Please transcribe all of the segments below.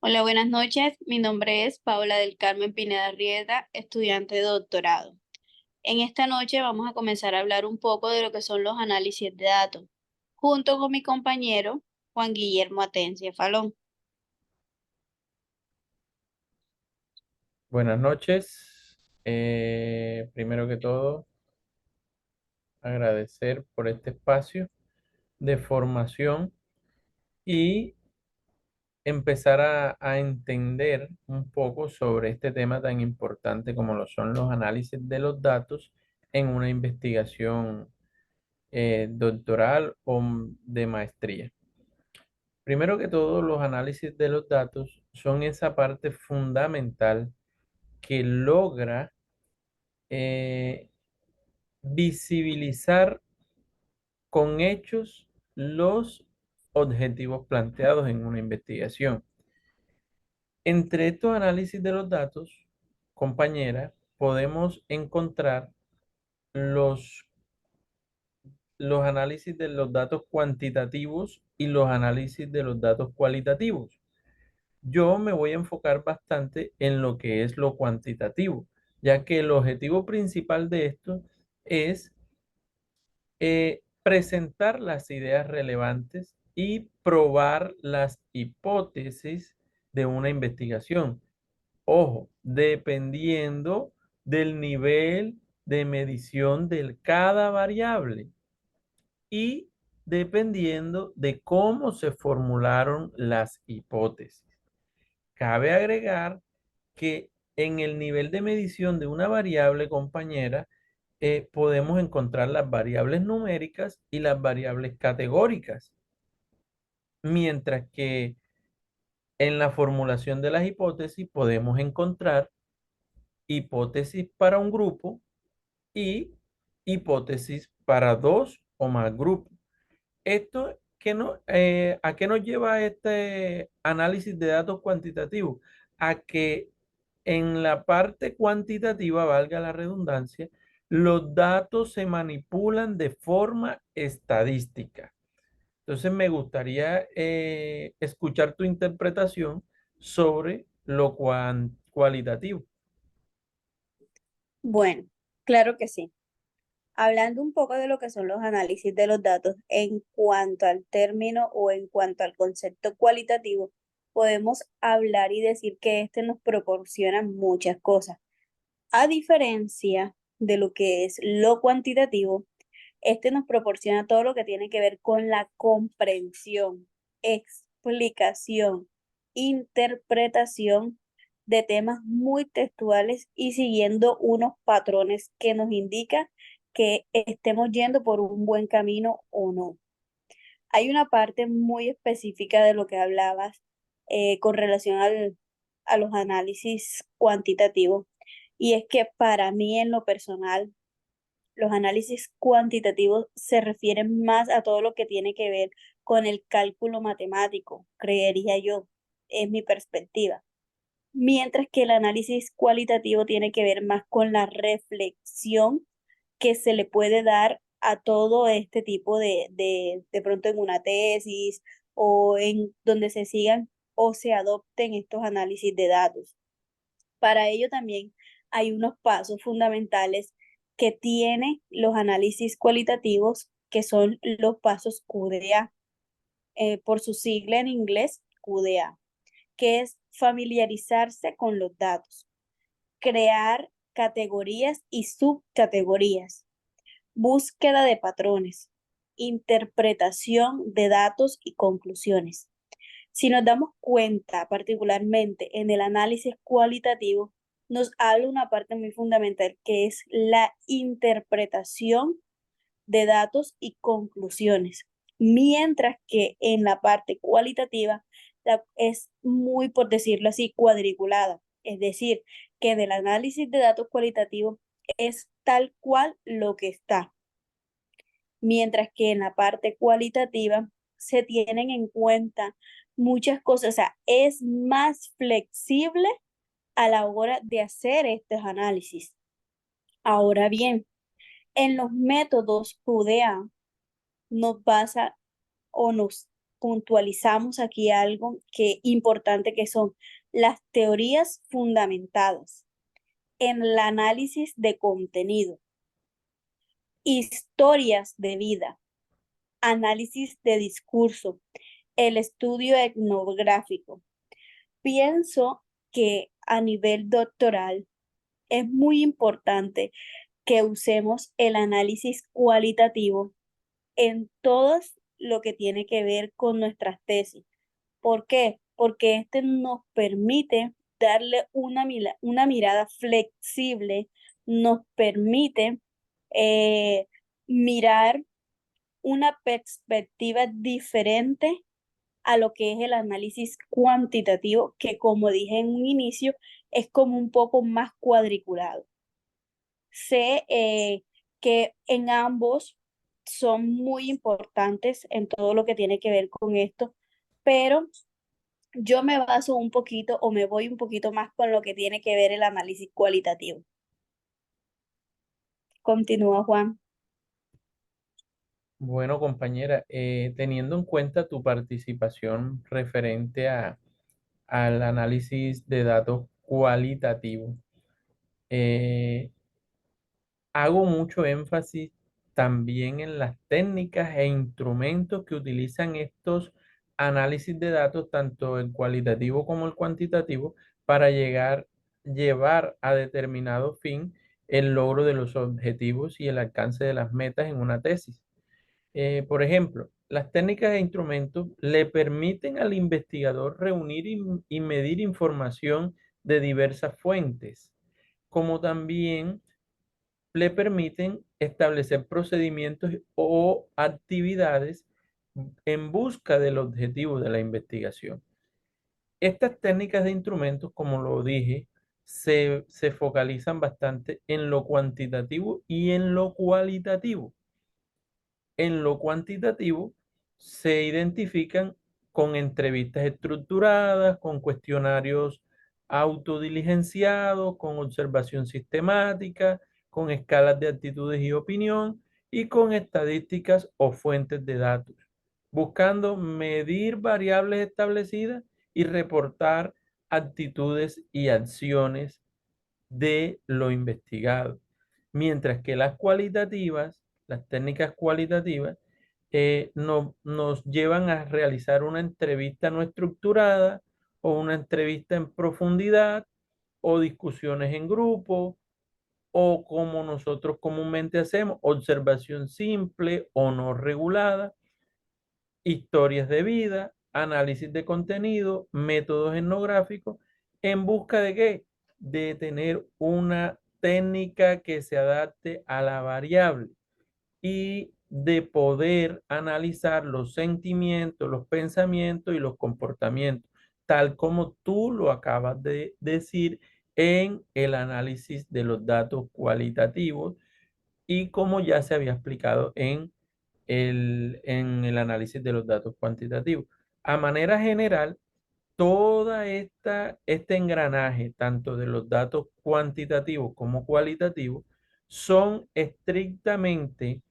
Hola, buenas noches. Mi nombre es Paula del Carmen Pineda Rieta, estudiante de doctorado. En esta noche vamos a comenzar a hablar un poco de lo que son los análisis de datos, junto con mi compañero Juan Guillermo Atencia Falón. Buenas noches. Primero que todo, agradecer por este espacio de formación y empezar a entender un poco sobre este tema tan importante como lo son los análisis de los datos en una investigación doctoral o de maestría. Primero que todo, los análisis de los datos son esa parte fundamental que logra eh, visibilizar con hechos los objetivos planteados en una investigación. Entre estos análisis de los datos, compañera, podemos encontrar los, los análisis de los datos cuantitativos y los análisis de los datos cualitativos. Yo me voy a enfocar bastante en lo que es lo cuantitativo, ya que el objetivo principal de esto es presentar las ideas relevantes y probar las hipótesis de una investigación. Ojo, dependiendo del nivel de medición de cada variable y dependiendo de cómo se formularon las hipótesis. Cabe agregar que en el nivel de medición de una variable, compañera, podemos encontrar las variables numéricas y las variables categóricas, mientras que en la formulación de las hipótesis podemos encontrar hipótesis para un grupo y hipótesis para dos o más grupos. Esto, ¿a qué nos lleva este análisis de datos cuantitativos? A que en la parte cuantitativa, valga la redundancia, los datos se manipulan de forma estadística. Entonces me gustaría escuchar tu interpretación sobre lo cualitativo. Bueno, claro que sí. Hablando un poco de lo que son los análisis de los datos en cuanto al término o en cuanto al concepto cualitativo, podemos hablar y decir que este nos proporciona muchas cosas. A diferencia de lo que es lo cuantitativo, este nos proporciona todo lo que tiene que ver con la comprensión, explicación, interpretación de temas muy textuales y siguiendo unos patrones que nos indican que estemos yendo por un buen camino o no. Hay una parte muy específica de lo que hablabas con relación a los análisis cuantitativos, y es que para mí en lo personal, los análisis cuantitativos se refieren más a todo lo que tiene que ver con el cálculo matemático, creería yo, es mi perspectiva. Mientras que el análisis cualitativo tiene que ver más con la reflexión que se le puede dar a todo este tipo de pronto en una tesis o en donde se sigan o se adopten estos análisis de datos. Para ello también hay unos pasos fundamentales que tiene los análisis cualitativos, que son los pasos QDA, por su sigla en inglés, QDA, que es familiarizarse con los datos, crear categorías y subcategorías, búsqueda de patrones, interpretación de datos y conclusiones. Si nos damos cuenta, particularmente en el análisis cualitativo, nos habla una parte muy fundamental que es la interpretación de datos y conclusiones, mientras que en la parte cualitativa es muy, por decirlo así, cuadriculada. Es decir, que del análisis de datos cualitativos es tal cual lo que está, mientras que en la parte cualitativa se tienen en cuenta muchas cosas, o sea, es más flexible a la hora de hacer estos análisis. Ahora bien, en los métodos QDA nos basa o nos puntualizamos aquí algo que importante que son las teorías fundamentadas en el análisis de contenido, historias de vida, análisis de discurso, el estudio etnográfico. Pienso que a nivel doctoral es muy importante que usemos el análisis cualitativo en todo lo que tiene que ver con nuestras tesis. ¿Por qué? Porque este nos permite darle una mirada flexible, nos permite mirar una perspectiva diferente a lo que es el análisis cuantitativo, que como dije en un inicio, es como un poco más cuadriculado. Sé que en ambos son muy importantes en todo lo que tiene que ver con esto, pero yo me baso un poquito o me voy un poquito más con lo que tiene que ver el análisis cualitativo. Continúa, Juan. Bueno, compañera, teniendo en cuenta tu participación referente al análisis de datos cualitativos, eh, hago mucho énfasis también en las técnicas e instrumentos que utilizan estos análisis de datos, tanto el cualitativo como el cuantitativo, para llevar a determinado fin el logro de los objetivos y el alcance de las metas en una tesis. Por ejemplo, las técnicas e instrumentos le permiten al investigador reunir y medir información de diversas fuentes, como también le permiten establecer procedimientos o actividades en busca del objetivo de la investigación. Estas técnicas de instrumentos, como lo dije, se focalizan bastante en lo cuantitativo y en lo cualitativo. En lo cuantitativo se identifican con entrevistas estructuradas, con cuestionarios autodiligenciados, con observación sistemática, con escalas de actitudes y opinión y con estadísticas o fuentes de datos, buscando medir variables establecidas y reportar actitudes y acciones de lo investigado. Mientras que las técnicas cualitativas, nos llevan a realizar una entrevista no estructurada o una entrevista en profundidad o discusiones en grupo o como nosotros comúnmente hacemos, observación simple o no regulada, historias de vida, análisis de contenido, métodos etnográficos, ¿en busca de qué? De tener una técnica que se adapte a la variable y de poder analizar los sentimientos, los pensamientos y los comportamientos, tal como tú lo acabas de decir en el análisis de los datos cualitativos y como ya se había explicado en el análisis de los datos cuantitativos. A manera general, este engranaje, tanto de los datos cuantitativos como cualitativos, son estrictamente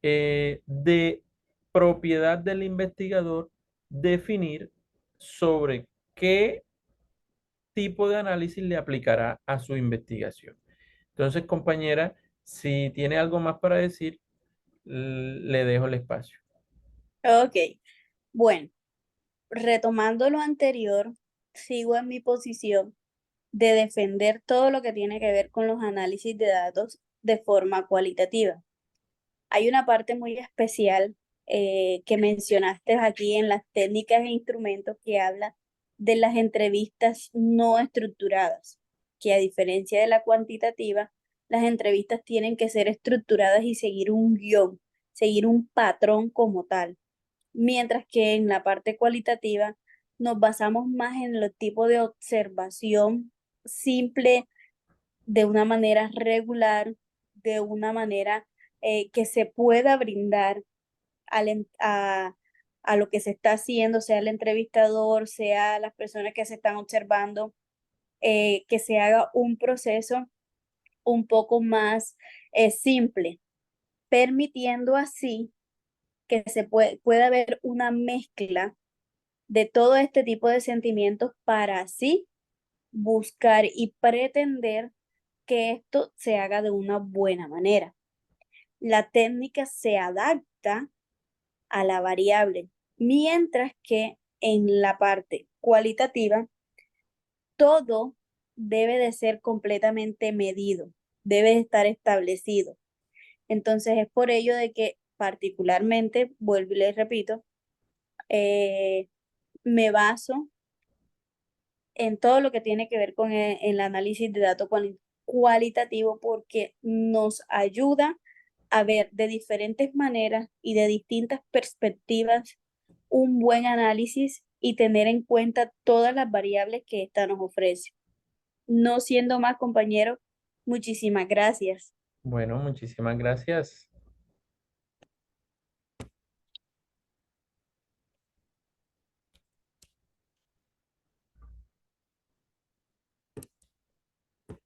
de propiedad del investigador definir sobre qué tipo de análisis le aplicará a su investigación. Entonces, compañera, si tiene algo más para decir, le dejo el espacio. Ok, bueno, retomando lo anterior, sigo en mi posición de defender todo lo que tiene que ver con los análisis de datos de forma cualitativa. Hay una parte muy especial que mencionaste aquí en las técnicas e instrumentos que habla de las entrevistas no estructuradas, que a diferencia de la cuantitativa, las entrevistas tienen que ser estructuradas y seguir un guión, seguir un patrón como tal, mientras que en la parte cualitativa nos basamos más en el tipo de observación simple, de una manera regular, de una manera que se pueda brindar a lo que se está haciendo, sea el entrevistador, sea las personas que se están observando, que se haga un proceso un poco más simple, permitiendo así que puede haber una mezcla de todo este tipo de sentimientos para así buscar y pretender que esto se haga de una buena manera. La técnica se adapta a la variable, mientras que en la parte cualitativa todo debe de ser completamente medido, debe de estar establecido. Entonces es por ello de que particularmente, vuelvo y les repito, eh, me baso en todo lo que tiene que ver con el análisis de datos cualitativo porque nos ayuda a ver de diferentes maneras y de distintas perspectivas un buen análisis y tener en cuenta todas las variables que ésta nos ofrece. No siendo más, compañero, muchísimas gracias. Bueno, muchísimas gracias.